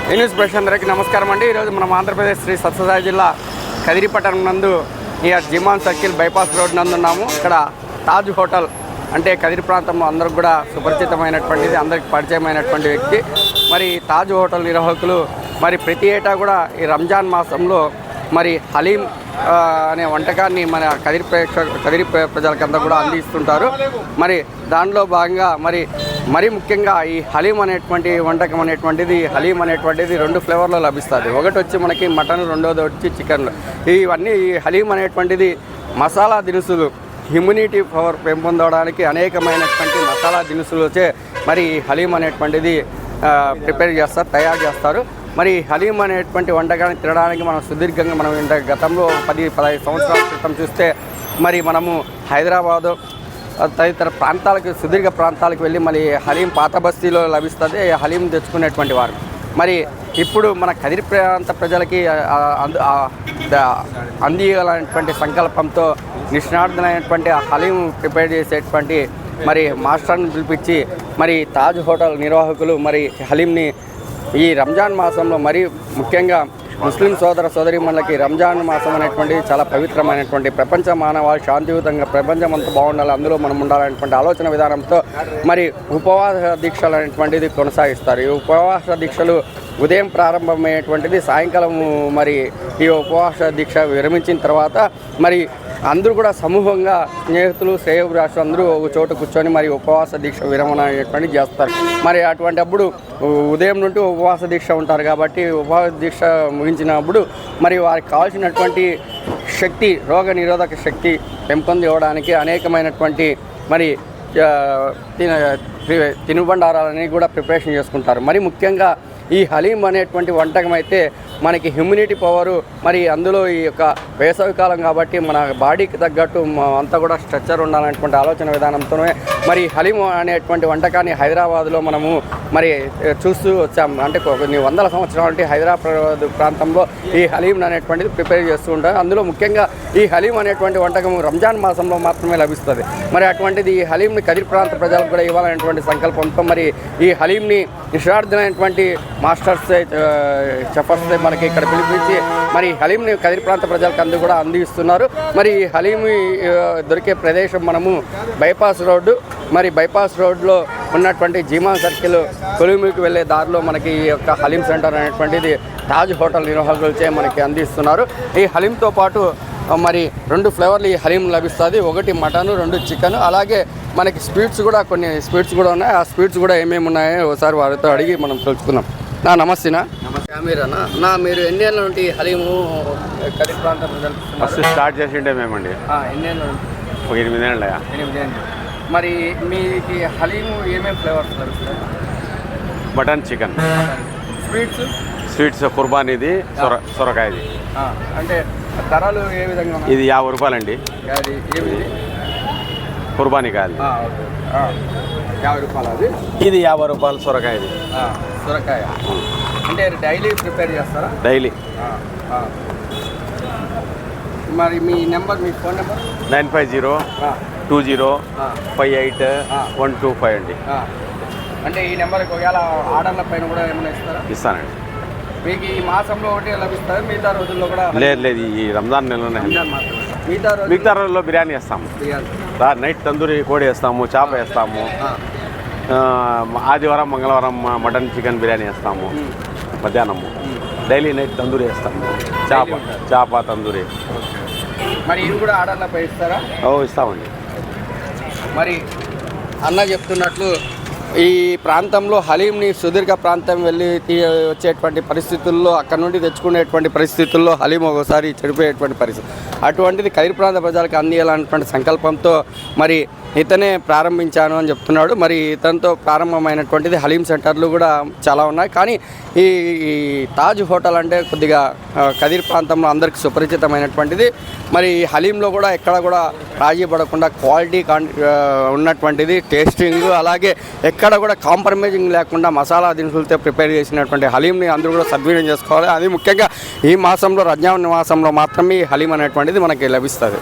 News ప్రేక్షకులందరికీ నమస్కారం అండి. ఈరోజు మనం ఆంధ్రప్రదేశ్ శ్రీ సత్యసాయి జిల్లా కదిరిపట్టణం నందు నియర్ జిమాన్ సర్కిల్ బైపాస్ రోడ్ నందు ఉన్నాము. ఇక్కడ తాజ్ హోటల్ అంటే కదిరి ప్రాంతంలో అందరికి కూడా సుపరిచితమైనటువంటిది, అందరికి పరిచయమైనటువంటి వ్యక్తి. మరి తాజ్ హోటల్ నిర్వాహకులు మరి ప్రతి ఏటా కూడా ఈ రంజాన్ మాసంలో మరి హలీం అనే వంటకాన్ని మన కదిరి ప్రజలకంతా కూడా అందిస్తుంటారు. మరి దానిలో భాగంగా మరి ముఖ్యంగా ఈ హలీం అనేటువంటి వంటకం హలీం అనేటువంటిది 2 ఫ్లేవర్లో లభిస్తుంది. ఒకటి వచ్చి మనకి మటన్, రెండోది వచ్చి చికెన్లు. ఇవన్నీ ఈ హలీం అనేటువంటిది మసాలా దినుసులు, ఇమ్యూనిటీ పవర్ పెంపొందడానికి అనేకమైనటువంటి మసాలా దినుసులచే మరి హలీం అనేటువంటిది తయారు చేస్తారు. మరి హలీం అనేటువంటి వంటకాన్ని తినడానికి మనం సుదీర్ఘంగా గతంలో 10-15 సంవత్సరాల క్రితం చూస్తే మరి మనము హైదరాబాదు తదితర ప్రాంతాలకు, సుదీర్ఘ ప్రాంతాలకు వెళ్ళి మరి హలీం పాత బస్తీలో లభిస్తుంది, హలీం తెచ్చుకునేటువంటి వారు. మరి ఇప్పుడు మన కదిరి ప్రాంత ప్రజలకి అందియాలనేటువంటి సంకల్పంతో నిష్ణాతులైనటువంటి హలీం ప్రిపేర్ చేసేటువంటి మరి మాస్టర్ని పిలిపించి మరి తాజ్ హోటల్ నిర్వాహకులు మరి హలీంని ఈ రంజాన్ మాసంలో మరి ముఖ్యంగా ముస్లిం సోదరీమణులకి రంజాన్ మాసం అనేటువంటిది చాలా పవిత్రమైనటువంటి, ప్రపంచ మానవాళి శాంతియుతంగా ప్రపంచం అంతా బాగుండాలి, అందులో మనం ఉండాలనేటువంటి ఆలోచన విధానంతో మరి ఉపవాస దీక్షలు అనేటువంటిది కొనసాగిస్తారు. ఈ ఉపవాస దీక్షలు ఉదయం ప్రారంభమయ్యేటువంటిది సాయంకాలం మరి ఈ ఉపవాస దీక్ష విరమించిన తర్వాత మరి అందరూ కూడా సమూహంగా స్నేహితులు, శ్రేయోభిలాషులు అందరూ ఒక చోట కూర్చొని మరి ఉపవాస దీక్ష విరమణ అనేటువంటి చేస్తారు. మరి అటువంటి అప్పుడు ఉదయం నుండి ఉపవాస దీక్ష ఉంటారు కాబట్టి ఉపవాస దీక్ష ముగించినప్పుడు మరి వారికి కావాల్సినటువంటి శక్తి, రోగ నిరోధక శక్తి పెంపొందించడానికి అనేకమైనటువంటి మరి తినుబండారాలని కూడా ప్రిపరేషన్ చేసుకుంటారు. మరి ముఖ్యంగా ఈ హలీం అనేటువంటి వంటకం అయితే మనకి ఇమ్యూనిటీ పవరు, మరి అందులో ఈ యొక్క వేసవికాలం కాబట్టి మన బాడీకి తగ్గట్టు అంతా కూడా స్ట్రక్చర్ ఉండాలనేటువంటి ఆలోచన విధానంతోనే మరి హలీం అనేటువంటి వంటకాన్ని హైదరాబాద్లో మనము మరి చూస్తూ వచ్చాము. అంటే కొన్ని వందల సంవత్సరాల నుండి హైదరాబాద్ ప్రాంతంలో ఈ హలీం అనేటువంటిది ప్రిపేర్ చేస్తూ ఉంటారు. అందులో ముఖ్యంగా ఈ హలీం అనేటువంటి వంటకం రంజాన్ మాసంలో మాత్రమే లభిస్తుంది. మరి అటువంటిది ఈ హలీంని కదిరి ప్రాంత ప్రజలకు కూడా ఇవ్వాలనేటువంటి సంకల్పంతో మరి ఈ హలీంని నిష్ణాతులైనటువంటి మాస్టర్స్, చెఫర్స్ మనకి ఇక్కడ పిలిపించి మరి హలీంని కదిరి ప్రాంత ప్రజలకు అందరూ కూడా అందిస్తున్నారు. మరి హలీం దొరికే ప్రదేశం మనము బైపాస్ రోడ్డు, మరి బైపాస్ రోడ్లో ఉన్నటువంటి జిమాన్ సర్కిల్ కొలుముకి వెళ్ళే దారిలో మనకి ఈ యొక్క హలీం సెంటర్ అనేటువంటిది తాజ్ హోటల్ నిర్వాహకులచే మనకి అందిస్తున్నారు. ఈ హలీంతో పాటు మరి 2 ఫ్లేవర్లు ఈ హలీం లభిస్తుంది. ఒకటి మటన్, 2 చికెన్. అలాగే మనకి స్వీట్స్ కూడా, కొన్ని స్వీట్స్ కూడా ఉన్నాయి. ఆ స్వీట్స్ కూడా ఏమేమి ఉన్నాయో ఒకసారి వారితో అడిగి మనం తెలుసుకుందాం. నమస్తేనా. మీరన్నా మీరు ఎన్ని ఏళ్ళ నుండి హలీము కదిరి ప్రాంతం ఫస్ట్ స్టార్ట్ చేసిండే మేమండి. ఎన్ని ఏళ్ళ నుండి? 8 ఏళ్ళ. 8 ఏళ్ళు. మరి మీకు హలీము ఏమేమి ఫ్లేవర్స్ లభిస్తాయి? Mutton, chicken. స్వీట్స్ కుర్బానీది, సొరకాయది. అంటే ధరలు ఏ విధంగా? ఇది 50 రూపాయలండి. కుర్బానీ కాదు, 50 రూపాయలు. అది ఇది 50 రూపాయలు. సొరకాయది. సొరకాయ అంటే డైలీ ప్రిపేర్ చేస్తారా? డైలీ. మరి మీ నెంబర్, మీ ఫోన్ నెంబర్? 952058 అండి. అంటే ఈ నెంబర్కి ఒకవేళ ఆర్డర్ల పైన కూడా ఏమైనా ఇస్తారా? ఇస్తానండి. మీకు ఈ మాసంలో ఒకటి లభిస్తుంది, మిగతా రోజుల్లో కూడా? లేదు, ఈ రంజాన్ నెలలోనే. మిగతా రోజుల్లో బిర్యానీ వేస్తాము. నైట్ తందూరి కోడి వేస్తాము, చేప వేస్తాము. ఆదివారం, మంగళవారం మటన్, చికెన్ బిర్యానీ వేస్తాము. మధ్యాహ్నము డైలీ నైట్ తందూరి వేస్తాము, చేప తందూరి. మరి ఇది కూడా ఆర్డర్లపై ఇస్తారా? ఇస్తామండి. మరి అన్న చెప్తున్నట్లు ఈ ప్రాంతంలో హలీంని సుదీర్ఘ ప్రాంతం వెళ్ళి వచ్చేటువంటి పరిస్థితుల్లో, అక్కడ నుండి తెచ్చుకునేటువంటి పరిస్థితుల్లో హలీం ఒకసారి చెడిపోయేటువంటి పరిస్థితి. అటువంటిది కదిరి ప్రాంత ప్రజలకు అందియాలన్నటువంటి సంకల్పంతో మరి ఇతనే ప్రారంభించాను అని చెప్తున్నాడు. మరి ఇతనితో ప్రారంభమైనటువంటిది హలీం సెంటర్లు కూడా చాలా ఉన్నాయి. కానీ ఈ తాజ్ హోటల్ అంటే కొద్దిగా కదిరి ప్రాంతంలో అందరికీ సుపరిచితమైనటువంటిది. మరి హలీంలో కూడా ఎక్కడ కూడా రాజీ పడకుండా క్వాలిటీ ఉన్నటువంటిది, టేస్టింగ్, అలాగే ఎక్కడ కూడా కాంప్రమైజింగ్ లేకుండా మసాలా దినుసులతో ప్రిపేర్ చేసినటువంటి హలీంని అందరూ కూడా సద్వినియోగం చేసుకోవాలి. అది ముఖ్యంగా ఈ మాసంలో, రంజాన్ మాసంలో మాత్రమే ఈ హలీం అనేటువంటిది మనకి లభిస్తుంది.